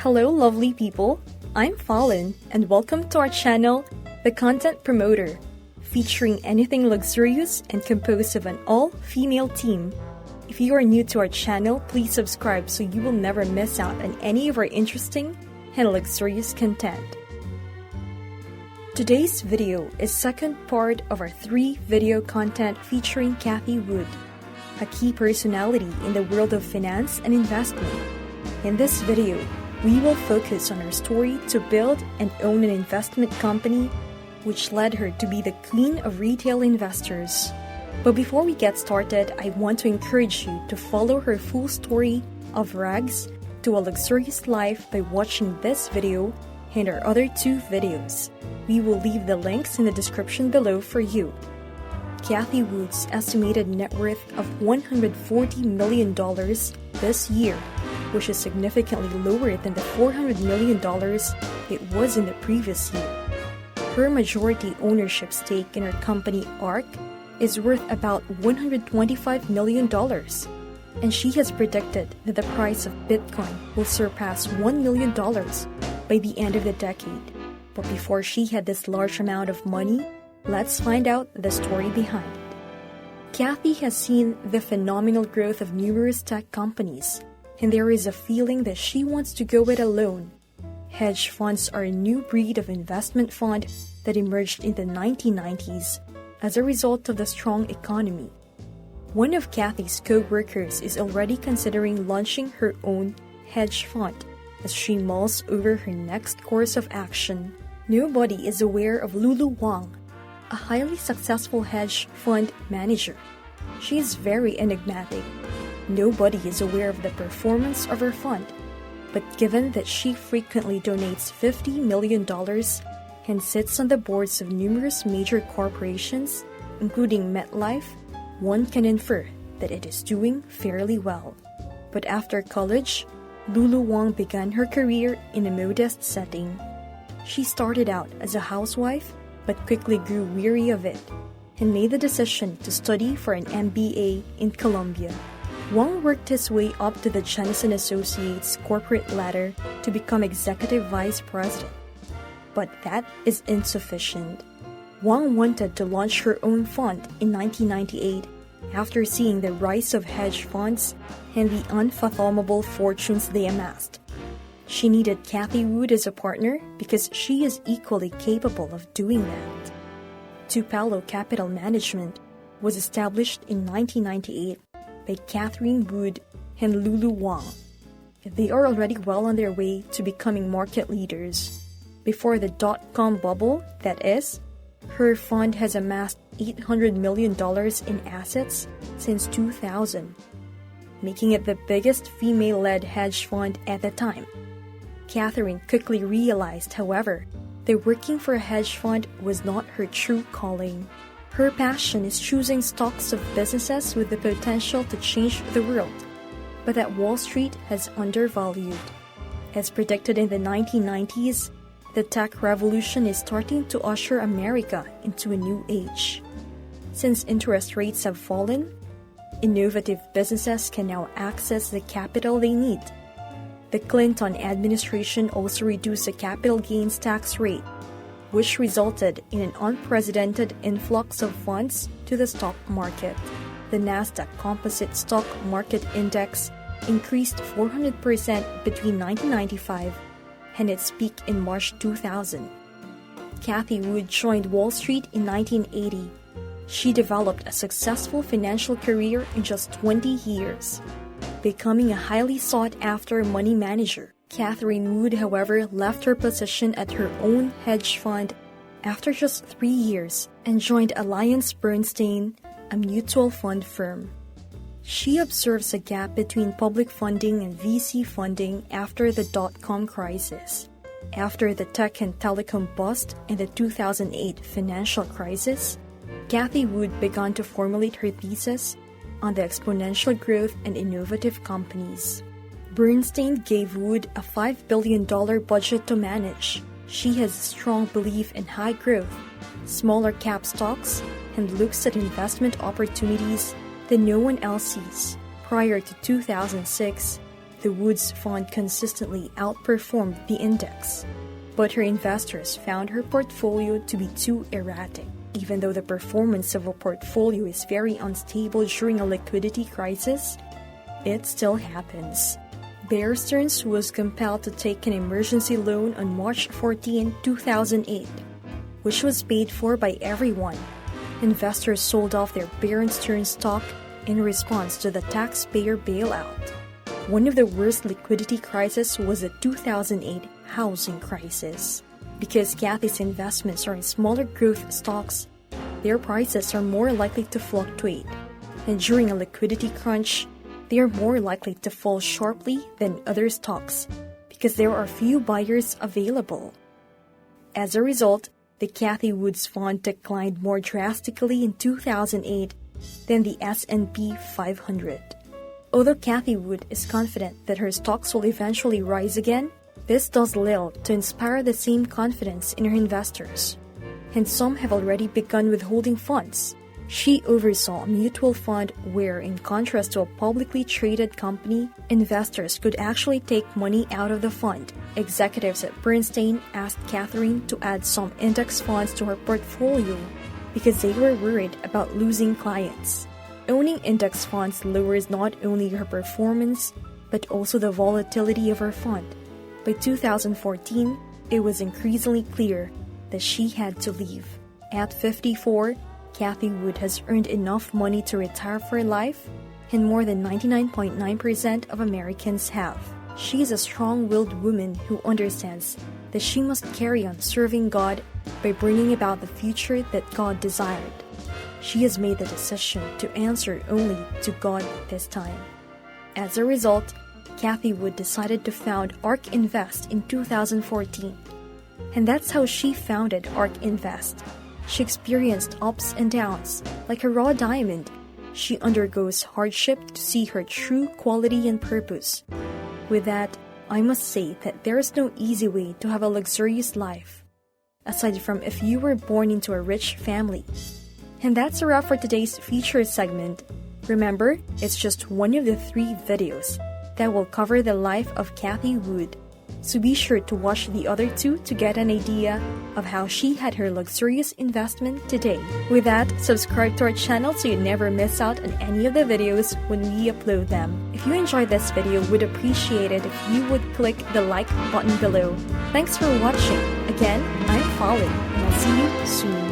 Hello, lovely people. I'm Fallon, and welcome to our channel, The Content Promoter, featuring anything luxurious and composed of an all-female team. If you are new to our channel, please subscribe so you will never miss out on any of our interesting and luxurious content. Today's video is second part of our 3-video content featuring Cathie Wood, a key personality in the world of finance and investment. In this video, we will focus on her story to build and own an investment company, which led her to be the queen of retail investors. But before we get started, I want to encourage you to follow her full story of rags to a luxurious life by watching this video and our other 2 videos. We will leave the links in the description below for you. Cathie Wood's estimated net worth of $140 million this year, which is significantly lower than the $400 million it was in the previous year. Her majority ownership stake in her company ARK is worth about $125 million, and she has predicted that the price of Bitcoin will surpass $1 million by the end of the decade. But before she had this large amount of money, let's find out the story behind it. Cathie has seen the phenomenal growth of numerous tech companies, and there is a feeling that she wants to go it alone. Hedge funds are a new breed of investment fund that emerged in the 1990s as a result of the strong economy. One of Cathie's co-workers is already considering launching her own hedge fund as she mulls over her next course of action. Nobody is aware of Lulu Wang, a highly successful hedge fund manager. She is very enigmatic. Nobody is aware of the performance of her fund, but given that she frequently donates $50 million and sits on the boards of numerous major corporations, including MetLife, one can infer that it is doing fairly well. But after college, Lulu Wang began her career in a modest setting. She started out as a housewife, but quickly grew weary of it and made the decision to study for an MBA in Columbia. Wang worked his way up to the Johnson Associates corporate ladder to become executive vice president. But that is insufficient. Wang wanted to launch her own fund in 1998 after seeing the rise of hedge funds and the unfathomable fortunes they amassed. She needed Cathie Wood as a partner because she is equally capable of doing that. Tupelo Capital Management was established in 1998 by Catherine Wood and Lulu Wang. They are already well on their way to becoming market leaders. Before the dot-com bubble, that is, her fund has amassed $800 million in assets since 2000, making it the biggest female-led hedge fund at the time. Catherine quickly realized, however, that working for a hedge fund was not her true calling. Her passion is choosing stocks of businesses with the potential to change the world, but that Wall Street has undervalued. As predicted in the 1990s, the tech revolution is starting to usher America into a new age. Since interest rates have fallen, innovative businesses can now access the capital they need. The Clinton administration also reduced the capital gains tax rate, which resulted in an unprecedented influx of funds to the stock market. The Nasdaq Composite Stock Market Index increased 400% between 1995 and its peak in March 2000. Cathie Wood joined Wall Street in 1980. She developed a successful financial career in just 20 years, becoming a highly sought-after money manager. Catherine Wood, however, left her position at her own hedge fund after just 3 years and joined AllianceBernstein, a mutual fund firm. She observes a gap between public funding and VC funding after the dot-com crisis. After the tech and telecom bust and the 2008 financial crisis, Cathie Wood began to formulate her thesis on the exponential growth and innovative companies. Bernstein gave Wood a $5 billion budget to manage. She has a strong belief in high growth, smaller cap stocks, and looks at investment opportunities that no one else sees. Prior to 2006, the Woods fund consistently outperformed the index. But her investors found her portfolio to be too erratic. Even though the performance of a portfolio is very unstable during a liquidity crisis, it still happens. Bear Stearns was compelled to take an emergency loan on March 14, 2008, which was paid for by everyone. Investors sold off their Bear Stearns stock in response to the taxpayer bailout. One of the worst liquidity crises was the 2008 housing crisis. Because Cathie's investments are in smaller growth stocks, their prices are more likely to fluctuate. And during a liquidity crunch, they are more likely to fall sharply than other stocks because there are few buyers available. As a result, the Cathie Woods fund declined more drastically in 2008 than the S&P 500. Although Cathie Wood is confident that her stocks will eventually rise again, this does little to inspire the same confidence in her investors. And some have already begun withholding funds. She oversaw a mutual fund where, in contrast to a publicly traded company, investors could actually take money out of the fund. Executives at Bernstein asked Catherine to add some index funds to her portfolio because they were worried about losing clients. Owning index funds lowers not only her performance, but also the volatility of her fund. By 2014, it was increasingly clear that she had to leave. At 54, Cathie Wood has earned enough money to retire for life, and more than 99.9% of Americans have. She is a strong-willed woman who understands that she must carry on serving God by bringing about the future that God desired. She has made the decision to answer only to God this time. As a result, Cathie Wood decided to found ARK Invest in 2014. And that's how she founded ARK Invest. She experienced ups and downs. Like a raw diamond, she undergoes hardship to see her true quality and purpose. With that, I must say that there is no easy way to have a luxurious life, aside from if you were born into a rich family. And that's a wrap for today's feature segment. Remember, it's just one of the 3 videos that will cover the life of Cathie Wood. So be sure to watch the other 2 to get an idea of how she had her luxurious investment today. With that, subscribe to our channel so you never miss out on any of the videos when we upload them. If you enjoyed this video, we'd appreciate it if you would click the like button below. Thanks for watching. Again, I'm Colin, and I'll see you soon.